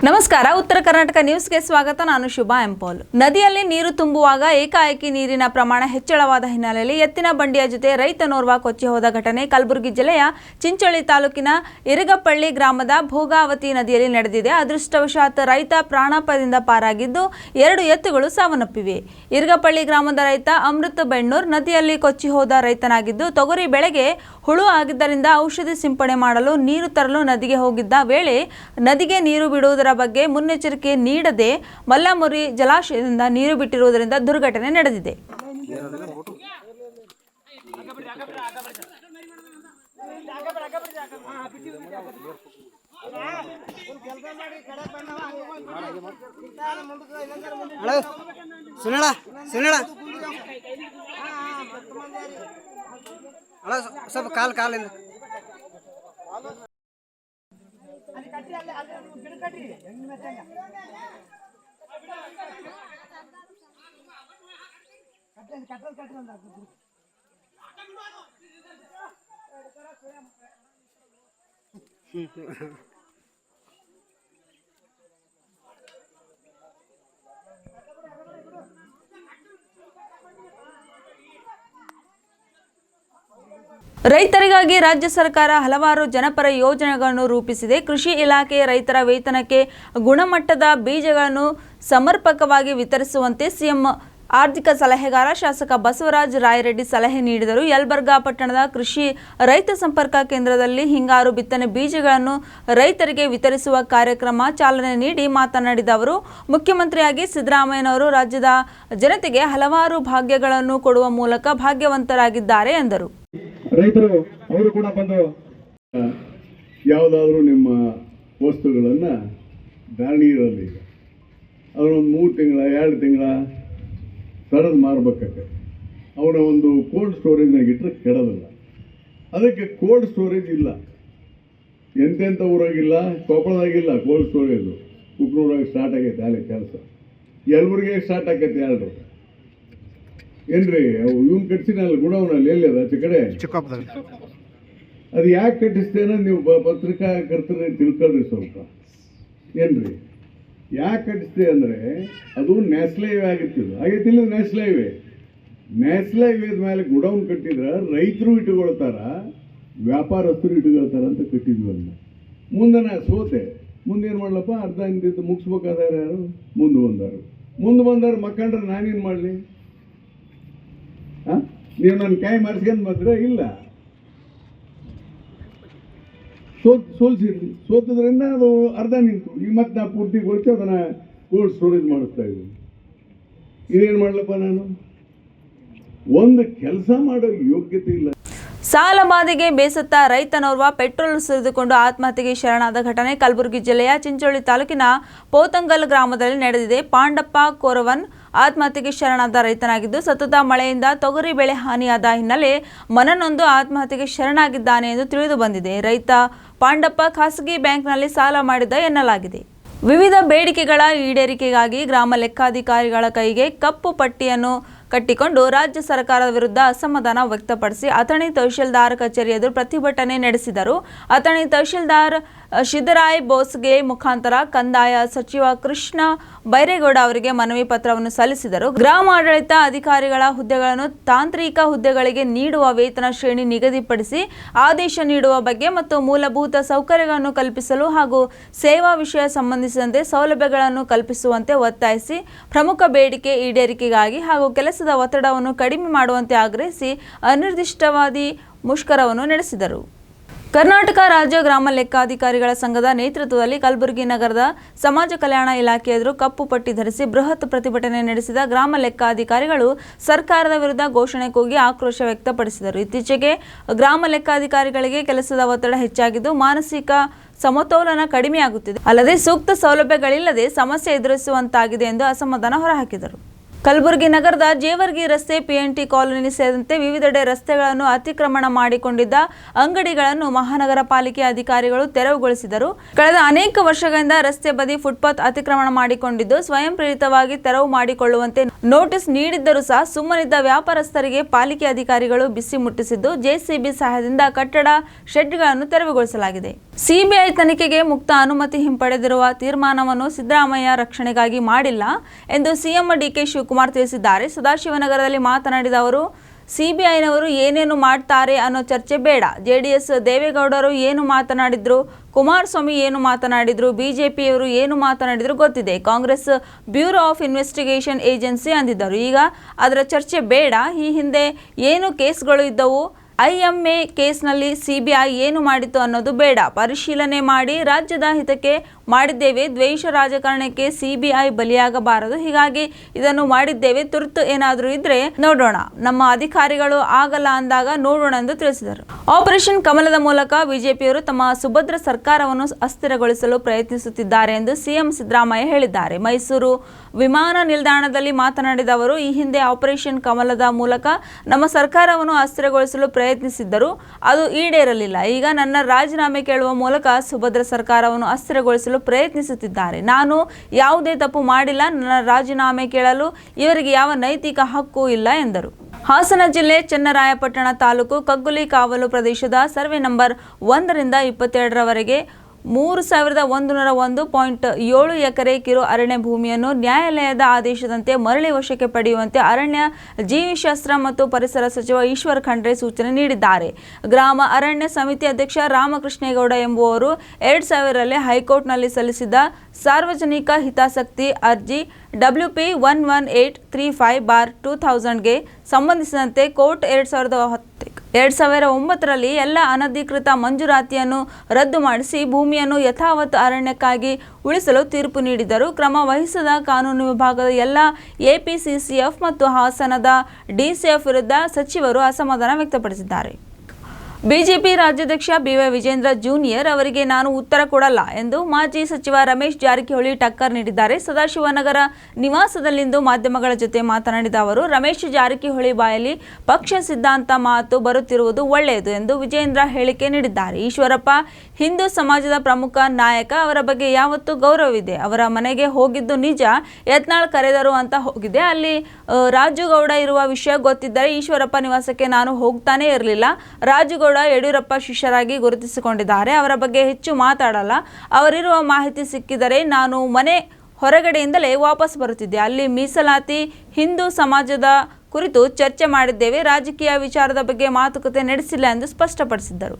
ನಮಸ್ಕಾರ, ಉತ್ತರ ಕರ್ನಾಟಕ ನ್ಯೂಸ್ಗೆ ಸ್ವಾಗತ. ನಾನು ಶುಭಾ ಎಂಪೋಲ್. ನದಿಯಲ್ಲಿ ನೀರು ತುಂಬುವಾಗ ಏಕಾಏಕಿ ನೀರಿನ ಪ್ರಮಾಣ ಹೆಚ್ಚಳವಾದ ಹಿನ್ನೆಲೆಯಲ್ಲಿ ಎತ್ತಿನ ಬಂಡಿಯ ಜೊತೆ ರೈತನೋರ್ವ ಕೊಚ್ಚಿ ಹೋದ ಘಟನೆ ಕಲಬುರಗಿ ಜಿಲ್ಲೆಯ ಚಿಂಚೋಳಿ ತಾಲೂಕಿನ ಇರಗಪಳ್ಳಿ ಗ್ರಾಮದ ಭೋಗಾವತಿ ನದಿಯಲ್ಲಿ ನಡೆದಿದೆ. ಅದೃಷ್ಟವಶಾತ್ ರೈತ ಪ್ರಾಣಾಪಾಯದಿಂದ ಪಾರಾಗಿದ್ದು 2 ಎತ್ತುಗಳು ಸಾವನ್ನಪ್ಪಿವೆ. ಇರಗಪಳ್ಳಿ ಗ್ರಾಮದ ರೈತ ಅಮೃತ್ ಬೆಣ್ಣೂರ್ ನದಿಯಲ್ಲಿ ಕೊಚ್ಚಿ ಹೋದ ರೈತನಾಗಿದ್ದು, ತೊಗರಿ ಬೆಳೆಗೆ ಹುಳು ಆಗಿದ್ದರಿಂದ ಔಷಧಿ ಸಿಂಪಡಣೆ ಮಾಡಲು ನೀರು ತರಲು ನದಿಗೆ ಹೋಗಿದ್ದ ವೇಳೆ ನದಿಗೆ ನೀರು ಬಿಡುವುದರ ಬಗ್ಗೆ ಮುನ್ನೆಚ್ಚರಿಕೆ ನೀಡದೆ ಮಲ್ಲಮುರಿ ಜಲಾಶಯದಿಂದ ನೀರು ಬಿಟ್ಟಿರುವುದರಿಂದ ದುರ್ಘಟನೆ ನಡೆದಿದೆ. ಸ್ವಲ್ಪ ಕಾಲಿಂದ ರೈತರಿಗಾಗಿ ರಾಜ್ಯ ಸರ್ಕಾರ ಹಲವಾರು ಜನಪರ ಯೋಜನೆಗಳನ್ನು ರೂಪಿಸಿದೆ. ಕೃಷಿ ಇಲಾಖೆ ರೈತರ ವೇತನಕ್ಕೆ ಗುಣಮಟ್ಟದ ಬೀಜಗಳನ್ನು ಸಮರ್ಪಕವಾಗಿ ವಿತರಿಸುವಂತೆ ಸಿಎಂ ಆರ್ಥಿಕ ಸಲಹೆಗಾರ ಶಾಸಕ ಬಸವರಾಜ ರಾಯರೆಡ್ಡಿ ಸಲಹೆ ನೀಡಿದರು. ಯಲಬುರ್ಗಾ ಪಟ್ಟಣದ ಕೃಷಿ ರೈತ ಸಂಪರ್ಕ ಕೇಂದ್ರದಲ್ಲಿ ಹಿಂಗಾರು ಬಿತ್ತನೆ ಬೀಜಗಳನ್ನು ರೈತರಿಗೆ ವಿತರಿಸುವ ಕಾರ್ಯಕ್ರಮ ಚಾಲನೆ ನೀಡಿ ಮಾತನಾಡಿದ ಅವರು, ಮುಖ್ಯಮಂತ್ರಿಯಾಗಿ ಸಿದ್ದರಾಮಯ್ಯನವರು ರಾಜ್ಯದ ಜನತೆಗೆ ಹಲವಾರು ಭಾಗ್ಯಗಳನ್ನು ಕೊಡುವ ಮೂಲಕ ಭಾಗ್ಯವಂತರಾಗಿದ್ದಾರೆ ಎಂದರು. ರೈತರು ಅವರು ಕೂಡ ಬಂದು ಯಾವುದಾದ್ರೂ ನಿಮ್ಮ ವಸ್ತುಗಳನ್ನು ಧಾರಣೀರಲ್ಲಿ ಅದರೊಂದು 3 ತಿಂಗಳ 2 ತಿಂಗಳ ಸರದು ಮಾರಬೇಕಾಗ್ತದೆ. ಅವನ ಒಂದು ಕೋಲ್ಡ್ ಸ್ಟೋರೇಜ್ನಾಗ ಇಟ್ಟರೆ ಕೆಡೋದಿಲ್ಲ. ಅದಕ್ಕೆ ಕೋಲ್ಡ್ ಸ್ಟೋರೇಜ್ ಇಲ್ಲ, ಎಂತೆಂಥ ಊರಾಗಿಲ್ಲ, ಕೊಪ್ಪಳದಾಗಿಲ್ಲ ಕೋಲ್ಡ್ ಸ್ಟೋರೇಜು. ಕುಕ್ನೂರಾಗ ಸ್ಟಾರ್ಟ್ ಆಗೈತೆ ಅಲ್ಲಿ ಕೆಲಸ, ಯಲಬುರ್ಗಿಗೆ ಸ್ಟಾರ್ಟ್ ಆಗೈತೆ 2 ಏನ್ರಿ ಅವು ಇವನ್ ಕಟ್ಸಿನಲ್ಲ ಗುಣವನಲ್ಲಿ ಎಲ್ಲಿ ಅದು ಆಚೆ ಕಡೆ ಅದು ಯಾಕೆ ಕಟ್ಟಿಸ್ತೇನೆ ನೀವು ಪತ್ರಿಕಾಕರ್ತರೇ ತಿಳ್ಕೊಳ್ರಿ ಸ್ವಲ್ಪ. ಏನ್ರಿ ಯಾಕೆ ಕಟ್ಟಿಸ್ತೇ ಅಂದರೆ ಅದು ನ್ಯಾಷನಲ್ ಹೈವೇ ಆಗಿತ್ತಿಲ್ಲ, ಆಗೈತಿಲ್ಲ ನ್ಯಾಷನಲ್ ಹೈವೇದ ಮೇಲೆ ಗುಡೌನ್ ಕಟ್ಟಿದ್ರೆ ರೈತರು ಇಟ್ಕೊಳ್ತಾರ, ವ್ಯಾಪಾರಸ್ಥರು ಇಟ್ಕೊಳ್ತಾರ ಅಂತ ಕಟ್ಟಿದ್ವಿ. ಅಲ್ಲ ಮುಂದೆ ನಾ ಸೋತೆ, ಮುಂದೇನು ಮಾಡ್ಲಪ್ಪ ಅರ್ಧ ಇಂತಿದ್ದು ಮುಗಿಸ್ಬೇಕಾದಾರ ಯಾರು ಮುಂದೆ ಬಂದಾರು ಮಕ್ಕಂಡ್ರೆ ನಾನೇನು ಮಾಡಲಿ? ನೀವು ನನ್ನ ಕೈ ಮರ್ಸ್ಕೊಂಡು ಬಂದ್ರೆ ಇಲ್ಲ, ಸೋತದ್ರಿಂದ ಅದು ಅರ್ಧ ನಿಂತು. ಈಗ ಮತ್ತೆ ನಾ ಪೂರ್ತಿಗೊಳಿಸಿ ಅದನ್ನು ಕೋಲ್ಡ್ ಸ್ಟೋರೇಜ್ ಮಾಡಿಸ್ತಾ ಇದ್ದೀನಿ. ಇದೇನು ಮಾಡ್ಲಪ್ಪ, ನಾನು ಒಂದು ಕೆಲಸ ಮಾಡೋ ಯೋಗ್ಯತೆ ಇಲ್ಲ. ಸಾಲ ಬಾಧೆಗೆ ಬೇಸತ್ತ ರೈತನೋರ್ವ ಪೆಟ್ರೋಲ್ ಸುರಿದುಕೊಂಡು ಆತ್ಮಹತ್ಯೆಗೆ ಶರಣಾದ ಘಟನೆ ಕಲಬುರಗಿ ಜಿಲ್ಲೆಯ ಚಿಂಚೋಳಿ ತಾಲೂಕಿನ ಪೋತಂಗಲ್ ಗ್ರಾಮದಲ್ಲಿ ನಡೆದಿದೆ. ಪಾಂಡಪ್ಪ ಕೋರವನ್ ಆತ್ಮಹತ್ಯೆಗೆ ಶರಣಾದ ರೈತನಾಗಿದ್ದು, ಸತತ ಮಳೆಯಿಂದ ತೊಗರಿ ಬೆಳೆ ಹಾನಿಯಾದ ಹಿನ್ನೆಲೆ ಮನನೊಂದು ಆತ್ಮಹತ್ಯೆಗೆ ಶರಣಾಗಿದ್ದಾನೆ ಎಂದು ತಿಳಿದು ಬಂದಿದೆ. ರೈತ ಪಾಂಡಪ್ಪ ಖಾಸಗಿ ಬ್ಯಾಂಕ್ನಲ್ಲಿ ಸಾಲ ಮಾಡಿದ್ದ ಎನ್ನಲಾಗಿದೆ. ವಿವಿಧ ಬೇಡಿಕೆಗಳ ಈಡೇರಿಕೆಗಾಗಿ ಗ್ರಾಮ ಲೆಕ್ಕಾಧಿಕಾರಿಗಳ ಕೈಗೆ ಕಪ್ಪು ಪಟ್ಟಿಯನ್ನು ಕಟ್ಟಿಕೊಂಡು ರಾಜ್ಯ ಸರ್ಕಾರದ ವಿರುದ್ಧ ಅಸಮಾಧಾನ ವ್ಯಕ್ತಪಡಿಸಿ ಅಥಣಿ ತಹಶೀಲ್ದಾರ್ ಕಚೇರಿ ಎದುರು ಪ್ರತಿಭಟನೆ ನಡೆಸಿದರು. ಅಥಣಿ ತಹಶೀಲ್ದಾರ್ ಶಿದ್ದರಾಯ್ ಬೋಸ್ಗೆ ಮುಖಾಂತರ ಕಂದಾಯ ಸಚಿವ ಕೃಷ್ಣ ಬೈರೇಗೌಡ ಅವರಿಗೆ ಮನವಿ ಪತ್ರವನ್ನು ಸಲ್ಲಿಸಿದರು. ಗ್ರಾಮಾಡಳಿತ ಅಧಿಕಾರಿಗಳ ಹುದ್ದೆಗಳನ್ನು ತಾಂತ್ರಿಕ ಹುದ್ದೆಗಳಿಗೆ ನೀಡುವ ವೇತನ ಶ್ರೇಣಿ ನಿಗದಿಪಡಿಸಿ ಆದೇಶ ನೀಡುವ ಬಗ್ಗೆ ಮತ್ತು ಮೂಲಭೂತ ಸೌಕರ್ಯಗಳನ್ನು ಕಲ್ಪಿಸಲು ಹಾಗೂ ಸೇವಾ ವಿಷಯ ಸಂಬಂಧಿಸಿದಂತೆ ಸೌಲಭ್ಯಗಳನ್ನು ಕಲ್ಪಿಸುವಂತೆ ಒತ್ತಾಯಿಸಿ ಪ್ರಮುಖ ಬೇಡಿಕೆ ಈಡೇರಿಕೆಗಾಗಿ ಹಾಗೂ ಕೆಲಸದ ಒತ್ತಡವನ್ನು ಕಡಿಮೆ ಮಾಡುವಂತೆ ಆಗ್ರಹಿಸಿ ಅನಿರ್ದಿಷ್ಟಾವಧಿ ಮುಷ್ಕರವನ್ನು ನಡೆಸಿದರು. ಕರ್ನಾಟಕ ರಾಜ್ಯ ಗ್ರಾಮ ಲೆಕ್ಕಾಧಿಕಾರಿಗಳ ಸಂಘದ ನೇತೃತ್ವದಲ್ಲಿ ಕಲಬುರಗಿ ನಗರದ ಸಮಾಜ ಕಲ್ಯಾಣ ಇಲಾಖೆ ಎದುರು ಕಪ್ಪು ಪಟ್ಟಿ ಧರಿಸಿ ಬೃಹತ್ ಪ್ರತಿಭಟನೆ ನಡೆಸಿದ ಗ್ರಾಮ ಲೆಕ್ಕಾಧಿಕಾರಿಗಳು ಸರ್ಕಾರದ ವಿರುದ್ಧ ಘೋಷಣೆ ಕೂಗಿ ಆಕ್ರೋಶ ವ್ಯಕ್ತಪಡಿಸಿದರು. ಇತ್ತೀಚೆಗೆ ಗ್ರಾಮ ಲೆಕ್ಕಾಧಿಕಾರಿಗಳಿಗೆ ಕೆಲಸದ ಒತ್ತಡ ಹೆಚ್ಚಾಗಿದ್ದು ಮಾನಸಿಕ ಸಮತೋಲನ ಕಡಿಮೆಯಾಗುತ್ತಿದೆ, ಅಲ್ಲದೆ ಸೂಕ್ತ ಸೌಲಭ್ಯಗಳಿಲ್ಲದೆ ಸಮಸ್ಯೆ ಎದುರಿಸುವಂತಾಗಿದೆ ಎಂದು ಅಸಮಾಧಾನ ಹೊರಹಾಕಿದರು. ಕಲಬುರಗಿ ನಗರದ ಜೇವರ್ಗಿ ರಸ್ತೆ, ಪಿಎನ್ಟಿ ಕಾಲೋನಿ ಸೇರಿದಂತೆ ವಿವಿಧೆಡೆ ರಸ್ತೆಗಳನ್ನು ಅತಿಕ್ರಮಣ ಮಾಡಿಕೊಂಡಿದ್ದ ಅಂಗಡಿಗಳನ್ನು ಮಹಾನಗರ ಪಾಲಿಕೆ ಅಧಿಕಾರಿಗಳು ತೆರವುಗೊಳಿಸಿದರು. ಕಳೆದ ಅನೇಕ ವರ್ಷಗಳಿಂದ ರಸ್ತೆ ಬದಿ ಫುಟ್ಪಾತ್ ಅತಿಕ್ರಮಣ ಮಾಡಿಕೊಂಡಿದ್ದು ಸ್ವಯಂ ಪ್ರೇರಿತವಾಗಿ ತೆರವು ಮಾಡಿಕೊಳ್ಳುವಂತೆ ನೋಟಿಸ್ ನೀಡಿದ್ದರೂ ಸಹ ಸುಮ್ಮನಿದ್ದ ವ್ಯಾಪಾರಸ್ಥರಿಗೆ ಪಾಲಿಕೆ ಅಧಿಕಾರಿಗಳು ಬಿಸಿ ಮುಟ್ಟಿಸಿದ್ದು ಜೆಸಿಬಿ ಸಹಾಯದಿಂದ ಕಟ್ಟಡ ಶೆಡ್ಗಳನ್ನು ತೆರವುಗೊಳಿಸಲಾಗಿದೆ. ಸಿಬಿಐ ತನಿಖೆಗೆ ಮುಕ್ತ ಅನುಮತಿ ಹಿಂಪಡೆದಿರುವ ತೀರ್ಮಾನವನ್ನು ಸಿದ್ದರಾಮಯ್ಯ ರಕ್ಷಣೆಗಾಗಿ ಮಾಡಿಲ್ಲ ಎಂದು ಸಿಎಂ ಡಿಕೆ ಶಿವಕುಮಾರ್ ತಿಳಿಸಿದ್ದಾರೆ. ಸದಾಶಿವನಗರದಲ್ಲಿ ಮಾತನಾಡಿದ ಅವರು, ಸಿಬಿಐನವರು ಏನೇನು ಮಾಡ್ತಾರೆ ಅನ್ನೋ ಚರ್ಚೆ ಬೇಡ. ಜೆಡಿಎಸ್ ದೇವೇಗೌಡರು ಏನು ಮಾತನಾಡಿದ್ರು, ಕುಮಾರಸ್ವಾಮಿ ಏನು ಮಾತನಾಡಿದ್ರು, ಬಿಜೆಪಿಯವರು ಏನು ಮಾತನಾಡಿದ್ರು ಗೊತ್ತಿದೆ. Congress bureau of investigation agency ಅಂದಿದ್ದರು. ಈಗ ಅದರ ಚರ್ಚೆ ಬೇಡ. ಈ ಹಿಂದೆ ಏನು ಕೇಸ್ಗಳು ಇದ್ದವು, ಐಎಂಎ ಕೇಸ್ನಲ್ಲಿ ಸಿಬಿಐ ಏನು ಮಾಡಿತು ಅನ್ನೋದು ಬೇಡ. ಪರಿಶೀಲನೆ ಮಾಡಿ ರಾಜ್ಯದ ಹಿತಕ್ಕೆ ಮಾಡಿದ್ದೇವೆ. ದ್ವೇಷ ರಾಜಕಾರಣಕ್ಕೆ ಸಿಬಿಐ ಬಲಿಯಾಗಬಾರದು. ಹೀಗಾಗಿ ಇದನ್ನು ಮಾಡಿದ್ದೇವೆ. ತುರ್ತು ಏನಾದರೂ ಇದ್ರೆ ನೋಡೋಣ. ನಮ್ಮ ಅಧಿಕಾರಿಗಳು ಆಗಲ್ಲ ಅಂದಾಗ ನೋಡೋಣ ಎಂದು ತಿಳಿಸಿದರು. ಆಪರೇಷನ್ ಕಮಲದ ಮೂಲಕ ಬಿಜೆಪಿಯವರು ತಮ್ಮ ಸುಭದ್ರ ಸರ್ಕಾರವನ್ನು ಅಸ್ಥಿರಗೊಳಿಸಲು ಪ್ರಯತ್ನಿಸುತ್ತಿದ್ದಾರೆ ಎಂದು ಸಿಎಂ ಸಿದ್ದರಾಮಯ್ಯ ಹೇಳಿದ್ದಾರೆ. ಮೈಸೂರು ವಿಮಾನ ನಿಲ್ದಾಣದಲ್ಲಿ ಮಾತನಾಡಿದ ಅವರು, ಈ ಹಿಂದೆ ಆಪರೇಷನ್ ಕಮಲದ ಮೂಲಕ ನಮ್ಮ ಸರ್ಕಾರವನ್ನು ಅಸ್ಥಿರಗೊಳಿಸಲು ಪ್ರಯತ್ನಿಸಿದ್ದರು. ಅದು ಈಡೇರಲಿಲ್ಲ. ಈಗ ನನ್ನ ರಾಜೀನಾಮೆ ಕೇಳುವ ಮೂಲಕ ಸುಭದ್ರ ಸರ್ಕಾರವನ್ನು ಅಸ್ಥಿರಗೊಳಿಸಲು ಪ್ರಯತ್ನಿಸುತ್ತಿದ್ದಾರೆ. ನಾನು ಯಾವುದೇ ತಪ್ಪು ಮಾಡಿಲ್ಲ. ನನ್ನ ರಾಜೀನಾಮೆ ಕೇಳಲು ಇವರಿಗೆ ಯಾವ ನೈತಿಕ ಹಕ್ಕು ಇಲ್ಲ ಎಂದರು. ಹಾಸನ ಜಿಲ್ಲೆ ಚನ್ನರಾಯಪಟ್ಟಣ ತಾಲೂಕು ಕಗ್ಗುಲಿ ಕಾವಲು ಪ್ರದೇಶದ ಸರ್ವೆ ನಂಬರ್ 1ರಿಂದ 22ರವರೆಗೆ 3101.7 ಎಕರೆ ಕಿರು ಅರಣ್ಯ ಭೂಮಿಯನ್ನು ನ್ಯಾಯಾಲಯದ ಆದೇಶದಂತೆ ಮರಳಿ ವಶಕ್ಕೆ ಪಡೆಯುವಂತೆ ಅರಣ್ಯ ಜೀವಿಶಾಸ್ತ್ರ ಮತ್ತು ಪರಿಸರ ಸಚಿವ ಈಶ್ವರ್ ಖಂಡ್ರೆ ಸೂಚನೆ ನೀಡಿದ್ದಾರೆ. ಗ್ರಾಮ ಅರಣ್ಯ ಸಮಿತಿ ಅಧ್ಯಕ್ಷ ರಾಮಕೃಷ್ಣೇಗೌಡ ಎಂಬುವರು 2000ರಲ್ಲಿ ಹೈಕೋರ್ಟ್ನಲ್ಲಿ ಸಲ್ಲಿಸಿದ್ದ ಸಾರ್ವಜನಿಕ ಹಿತಾಸಕ್ತಿ ಅರ್ಜಿ WP11835/2000ಗೆ ಸಂಬಂಧಿಸಿದಂತೆ ಕೋರ್ಟ್ 2009ರಲ್ಲಿ ಎಲ್ಲ ಅನಧಿಕೃತ ಮಂಜೂರಾತಿಯನ್ನು ರದ್ದು ಮಾಡಿಸಿ ಭೂಮಿಯನ್ನು ಯಥಾವತ್ ಅರಣ್ಯಕ್ಕಾಗಿ ಉಳಿಸಲು ತೀರ್ಪು ನೀಡಿದರು. ಕ್ರಮ ವಹಿಸದ ಕಾನೂನು ವಿಭಾಗದ ಎಲ್ಲ ಎಪಿಸಿಸಿಎಫ್ ಮತ್ತು ಹಾಸನದ ಡಿಸಿಎಫ್ ವಿರುದ್ಧ ಸಚಿವರು ಅಸಮಾಧಾನ ವ್ಯಕ್ತಪಡಿಸಿದ್ದಾರೆ. ಬಿಜೆಪಿ ರಾಜ್ಯಾಧ್ಯಕ್ಷ ಬಿವೈ ವಿಜೇಂದ್ರ ಜೂನಿಯರ್ ಅವರಿಗೆ ನಾನು ಉತ್ತರ ಕೊಡಲ್ಲ ಎಂದು ಮಾಜಿ ಸಚಿವ ರಮೇಶ್ ಜಾರಕಿಹೊಳಿ ಟಕ್ಕರ್ ನೀಡಿದ್ದಾರೆ. ಸದಾಶಿವನಗರ ನಿವಾಸದಲ್ಲಿಂದು ಮಾಧ್ಯಮಗಳ ಜೊತೆ ಮಾತನಾಡಿದ ಅವರು, ರಮೇಶ್ ಜಾರಕಿಹೊಳಿ ಬಾಯಲ್ಲಿ ಪಕ್ಷ ಸಿದ್ಧಾಂತ ಮಾತು ಬರುತ್ತಿರುವುದು ಒಳ್ಳೆಯದು ಎಂದು ವಿಜೇಂದ್ರ ಹೇಳಿಕೆ ನೀಡಿದ್ದಾರೆ. ಈಶ್ವರಪ್ಪ ಹಿಂದೂ ಸಮಾಜದ ಪ್ರಮುಖ ನಾಯಕ. ಅವರ ಬಗ್ಗೆ ಯಾವತ್ತೂ ಗೌರವವಿದೆ. ಅವರ ಮನೆಗೆ ಹೋಗಿದ್ದು ನಿಜ. ಯತ್ನಾಳ್ ಕರೆದರು ಅಂತ ಹೋಗಿದೆ. ಅಲ್ಲಿ ರಾಜುಗೌಡ ಇರುವ ವಿಷಯ ಗೊತ್ತಿದ್ದರೆ ಈಶ್ವರಪ್ಪ ನಿವಾಸಕ್ಕೆ ನಾನು ಹೋಗ್ತಾನೆ ಇರಲಿಲ್ಲ. ರಾಜುಗೌಡ ಯಡಿಯೂರಪ್ಪ ಶಿಷ್ಯರಾಗಿ ಗುರುತಿಸಿಕೊಂಡಿದ್ದಾರೆ. ಅವರ ಬಗ್ಗೆ ಹೆಚ್ಚು ಮಾತಾಡಲ್ಲ. ಅವರಿರುವ ಮಾಹಿತಿ ಸಿಕ್ಕಿದರೆ ನಾನು ಮನೆ ಹೊರಗಡೆಯಿಂದಲೇ ವಾಪಸ್ ಬರುತ್ತಿದ್ದೆ. ಅಲ್ಲಿ ಮೀಸಲಾತಿ, ಹಿಂದೂ ಸಮಾಜದ ಕುರಿತು ಚರ್ಚೆ ಮಾಡಿದ್ದೇವೆ. ರಾಜಕೀಯ ವಿಚಾರದ ಬಗ್ಗೆ ಮಾತುಕತೆ ನಡೆಸಿಲ್ಲ ಎಂದು ಸ್ಪಷ್ಟಪಡಿಸಿದ್ದರು.